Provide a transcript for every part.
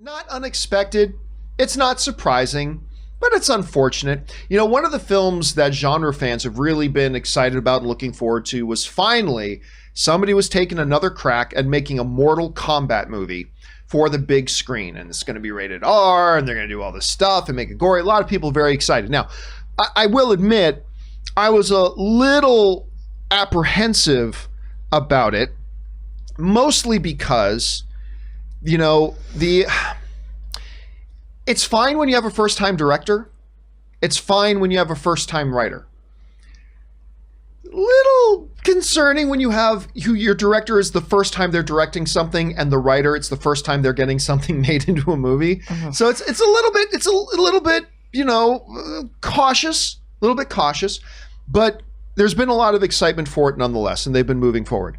Not unexpected. It's not surprising, but it's unfortunate. You know, one of the films that genre fans have really been excited about and looking forward to was finally somebody was taking another crack at making a Mortal Kombat movie for the big screen. And it's going to be rated R, and they're going to do all this stuff and make it gory. A lot of people very excited. Now, I will admit, I was a little apprehensive about it, mostly because, you know, it's fine when you have a first-time director. It's fine when you have a first-time writer. Little concerning when you have your director is the first time they're directing something, and the writer, it's the first time they're getting something made into a movie. Mm-hmm. So it's a little bit, you know, cautious, a little bit cautious, but there's been a lot of excitement for it nonetheless, and they've been moving forward.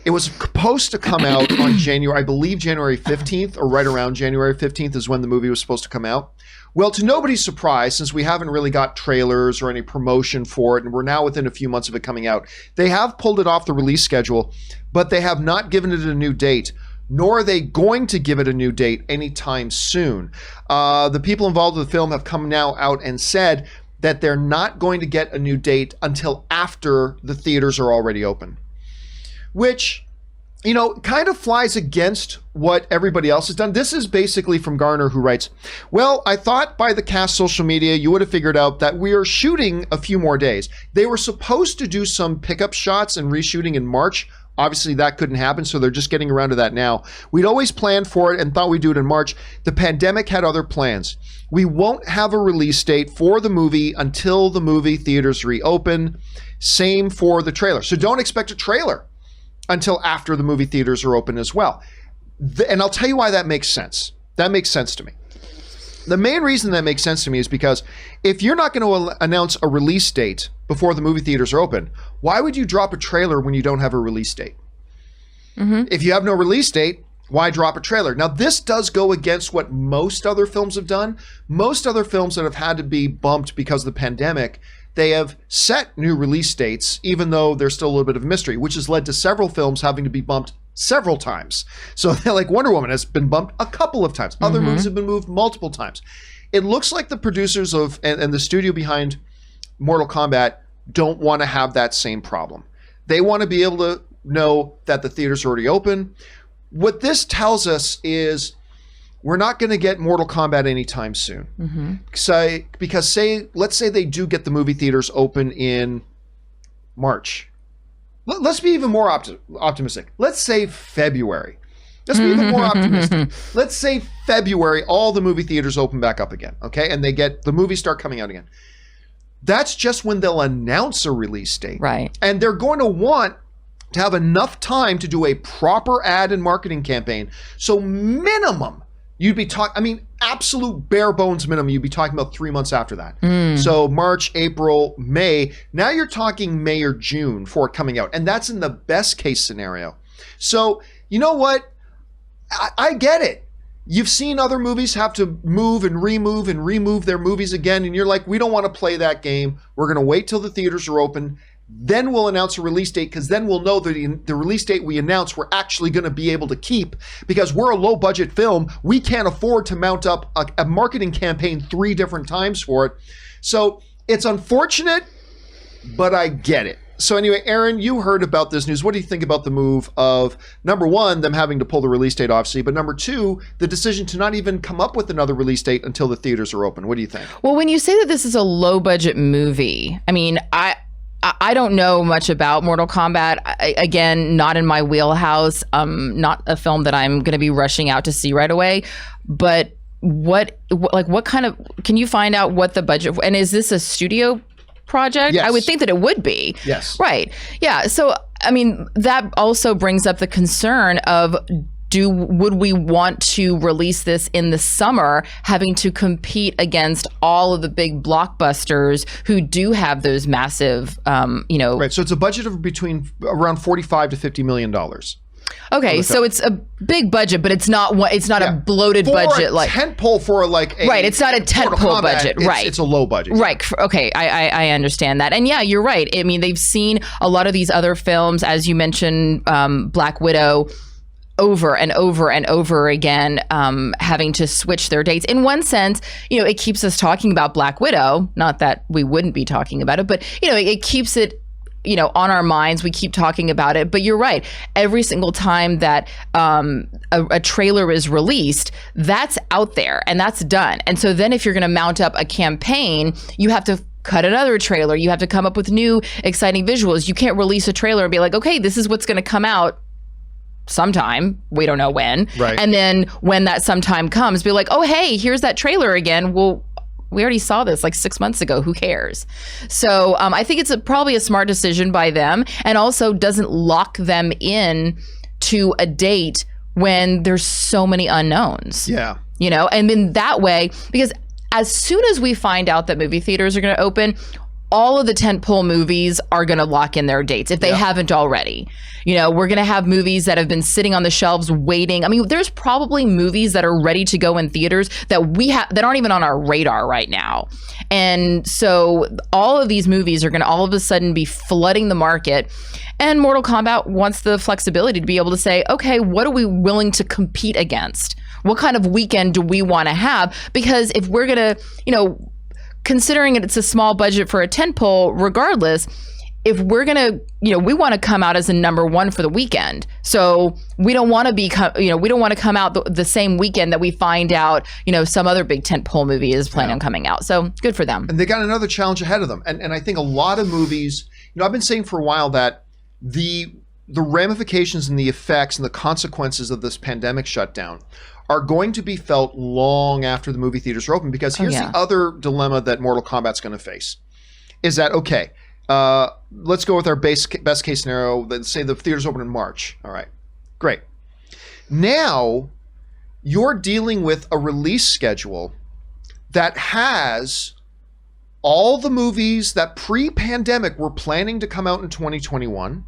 It was supposed to come out on January 15th, or right around January 15th is when the movie was supposed to come out. Well, to nobody's surprise, since we haven't really got trailers or any promotion for it, and we're now within a few months of it coming out, they have pulled it off the release schedule, but they have not given it a new date, nor are they going to give it a new date anytime soon. The people involved with the film have come now out and said that they're not going to get a new date until after the theaters are already open. Which, you know, kind of flies against what everybody else has done. This is basically from Garner, who writes, well, I thought by the cast social media, you would have figured out that we are shooting a few more days. They were supposed to do some pickup shots and reshooting in March. Obviously, that couldn't happen, so they're just getting around to that now. We'd always planned for it and thought we'd do it in March. The pandemic had other plans. We won't have a release date for the movie until the movie theaters reopen. Same for the trailer. So don't expect a trailer until after the movie theaters are open as well. And I'll tell you why that makes sense. That makes sense to me. The main reason that makes sense to me is because if you're not going to announce a release date before the movie theaters are open, why would you drop a trailer when you don't have a release date? Mm-hmm. If you have no release date, why drop a trailer? Now, this does go against what most other films have done. Most other films that have had to be bumped because of the pandemic, they have set new release dates, even though there's still a little bit of mystery, which has led to several films having to be bumped several times. So like Wonder Woman has been bumped a couple of times. Other movies have been moved multiple times. It looks like the producers of and the studio behind Mortal Kombat don't want to have that same problem. They want to be able to know that the theaters are already open. What this tells us is we're not going to get Mortal Kombat anytime soon. Mm-hmm. Because let's say they do get the movie theaters open in March. Let's be even more optimistic. Let's say February. Let's be even more optimistic. Let's say February, all the movie theaters open back up again, okay? And the movies start coming out again. That's just when they'll announce a release date. Right. And they're going to want to have enough time to do a proper ad and marketing campaign. So minimum, you'd be talking, absolute bare bones minimum, you'd be talking about 3 months after that. So March, April, May. Now you're talking May or June for it coming out. And that's in the best case scenario. So you know what? I get it. You've seen other movies have to move and remove their movies again. And you're like, we don't want to play that game. We're going to wait till the theaters are open. Then we'll announce a release date, because then we'll know that the release date we announce we're actually going to be able to keep, because we're a low budget film. We can't afford to mount up a marketing campaign 3 different times for it. So it's unfortunate, but I get it. So anyway, Aaron, you heard about this news. What do you think about the move of, number one, them having to pull the release date, obviously, but number two, the decision to not even come up with another release date until the theaters are open? What do you think? Well, when you say that this is a low budget movie, I don't know much about Mortal Kombat. Again, not in my wheelhouse. Not a film that I'm going to be rushing out to see right away. But what kind of, can you find out what the budget, and is this a studio project? Yes. I would think that it would be. Yes. Right. Yeah. So, that also brings up the concern of, would we want to release this in the summer, having to compete against all of the big blockbusters who do have those massive, Right. So it's a budget of around $45 to $50 million. Okay, so it's a big budget, but it's not a bloated budget like tentpole for right. It's not a tentpole budget, right? It's a low budget, right? Okay, I understand that, and yeah, you're right. They've seen a lot of these other films, as you mentioned, Black Widow. over and over and over again, having to switch their dates. In one sense, it keeps us talking about Black Widow. Not that we wouldn't be talking about it, but it keeps it on our minds. We keep talking about it. But you're right. Every single time that a trailer is released, that's out there and that's done. And so then if you're going to mount up a campaign, you have to cut another trailer. You have to come up with new exciting visuals. You can't release a trailer and be like, okay, this is what's going to come out sometime. We don't know when. Right. And then when that sometime comes, be like, oh, hey, here's that trailer again. Well, we already saw this like 6 months ago. Who cares? So I think it's probably a smart decision by them, and also doesn't lock them in to a date when there's so many unknowns. Yeah. And in that way, because as soon as we find out that movie theaters are going to open, all of the tentpole movies are going to lock in their dates if they haven't already. We're going to have movies that have been sitting on the shelves waiting. I mean, there's probably movies that are ready to go in theaters that aren't even on our radar right now. And so all of these movies are going to all of a sudden be flooding the market. And Mortal Kombat wants the flexibility to be able to say, okay, what are we willing to compete against? What kind of weekend do we want to have? Because if we're going to, considering it's a small budget for a tentpole, regardless, if we're gonna, we want to come out as a number one for the weekend. So we don't want to we don't want to come out the same weekend that we find out, some other big tentpole movie is planning on coming out. So good for them. And they got another challenge ahead of them. And I think a lot of movies, I've been saying for a while that the ramifications and the effects and the consequences of this pandemic shutdown are going to be felt long after the movie theaters are open, because here's the other dilemma that Mortal Kombat's going to face is that, okay, let's go with our best case scenario. Let's say the theaters open in March. All right, great. Now you're dealing with a release schedule that has all the movies that pre-pandemic were planning to come out in 2021.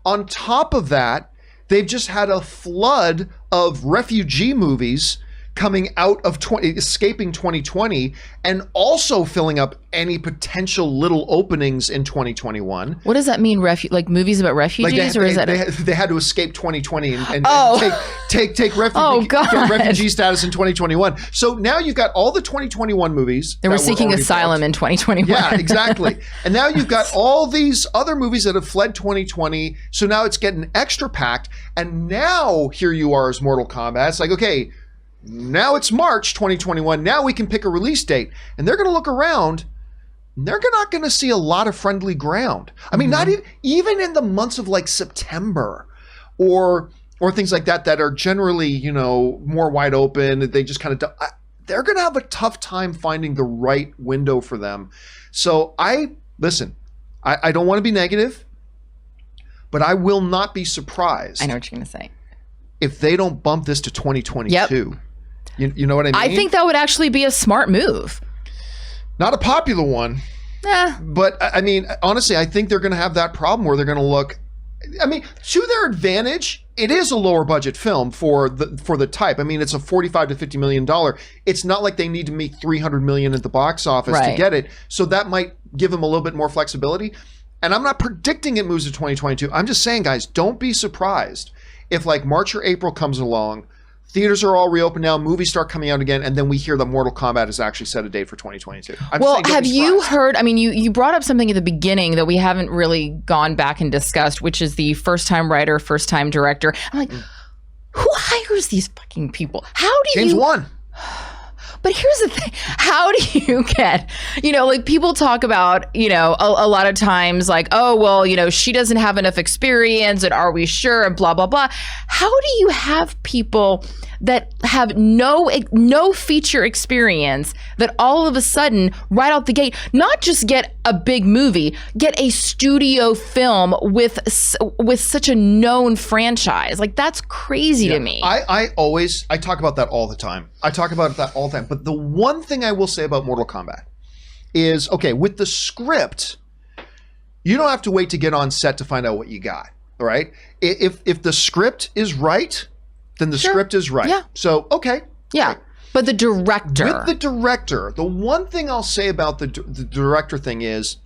On top of that, they've just had a flood of refugee movies coming out of escaping 2020, and also filling up any potential little openings in 2021. What does that mean? Like movies about refugees, or is that they had to escape 2020 and take refugee status in 2021. So now you've got all the 2021 movies. They were seeking asylum in 2021. Yeah, exactly. And now you've got all these other movies that have fled 2020. So now it's getting extra packed. And now here you are as Mortal Kombat. It's like, okay, now it's March 2021. Now we can pick a release date. And they're going to look around. And they're not going to see a lot of friendly ground. I mean, not even in the months of like September or things like that are generally, more wide open. They just kind of, they're going to have a tough time finding the right window for them. So I don't want to be negative, but I will not be surprised. I know what you're going to say. If they don't bump this to 2022. Yep. You know what I mean? I think that would actually be a smart move. Not a popular one. But I mean, honestly, I think they're going to have that problem where they're going to look, I mean, to their advantage, it is a lower budget film for the type. I mean, it's a $45 to $50 million. It's not like they need to make $300 million at the box office to get it. So that might give them a little bit more flexibility. And I'm not predicting it moves to 2022. I'm just saying, guys, don't be surprised if like March or April comes along, theaters are all reopened now, movies start coming out again, and then we hear that Mortal Kombat has actually set a date for 2022. Well, have you heard, I mean, you brought up something at the beginning that we haven't really gone back and discussed, which is the first-time writer, first-time director. I'm like, who hires these fucking people? How do James Wan. But here's the thing. How do you get, like people talk about, a lot of times like, oh, well, she doesn't have enough experience and are we sure and blah, blah, blah. How do you have people that have no feature experience that all of a sudden right out the gate, not just get a big movie, get a studio film with such a known franchise? Like that's crazy to me. I talk about that all the time. But the one thing I will say about Mortal Kombat is, okay, with the script, you don't have to wait to get on set to find out what you got, all right? If the script is right, then the script is right. Yeah. So, okay. Yeah. Right. But the director. With the director, the one thing I'll say about the director thing is,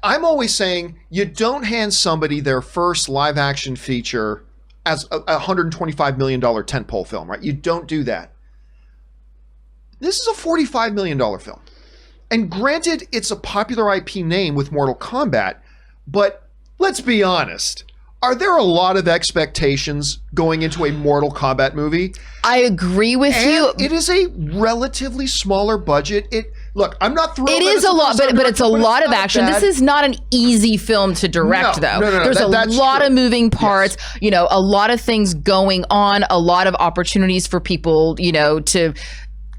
I'm always saying you don't hand somebody their first live action feature as a $125 million tentpole film, right? You don't do that. This is a $45 million film. And granted, it's a popular IP name with Mortal Kombat, but let's be honest. Are there a lot of expectations going into a Mortal Kombat movie? I agree with you. It is a relatively smaller budget. Look, I'm not thrilled. It is a lot, but it's a lot of action. This is not an easy film to direct, though. No. There's a lot of moving parts. Yes. You know, a lot of things going on. A lot of opportunities for people, you know, to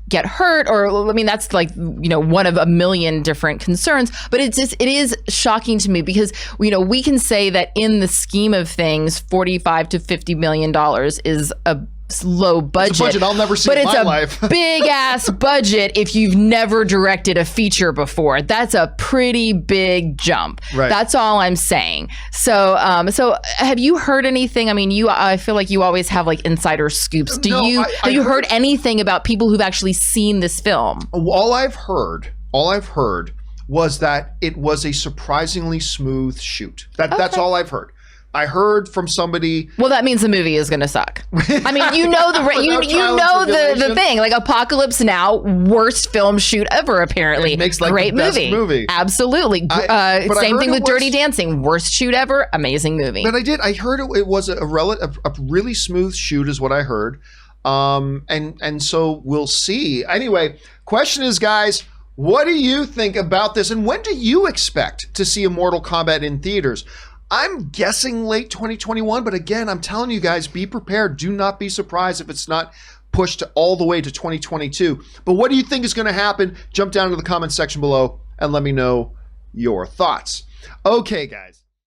get hurt, or I mean, that's like, you know, one of a million different concerns. But it is shocking to me because, you know, we can say that in the scheme of things, $45 to $50 million is a low budget. It's a budget I'll never see in my life. But it's a big ass budget if you've never directed a feature before. That's a pretty big jump. Right. That's all I'm saying. So have you heard anything? I mean, I feel like you always have like insider scoops. Have you heard anything about people who've actually seen this film? All I've heard was that it was a surprisingly smooth shoot. That's all I've heard. I heard from somebody. Well, that means the movie is going to suck. I mean, you know the thing. Like Apocalypse Now, worst film shoot ever. Apparently, it makes like great the best movie. Absolutely. Same thing with Dirty Dancing, worst shoot ever. Amazing movie. But I heard it was a really smooth shoot, is what I heard. And so we'll see. Anyway, question is, guys, what do you think about this, and when do you expect to see a Mortal Kombat in theaters? I'm guessing late 2021, but again, I'm telling you guys, be prepared. Do not be surprised if it's not pushed all the way to 2022. But what do you think is going to happen? Jump down to the comments section below and let me know your thoughts. Okay, guys.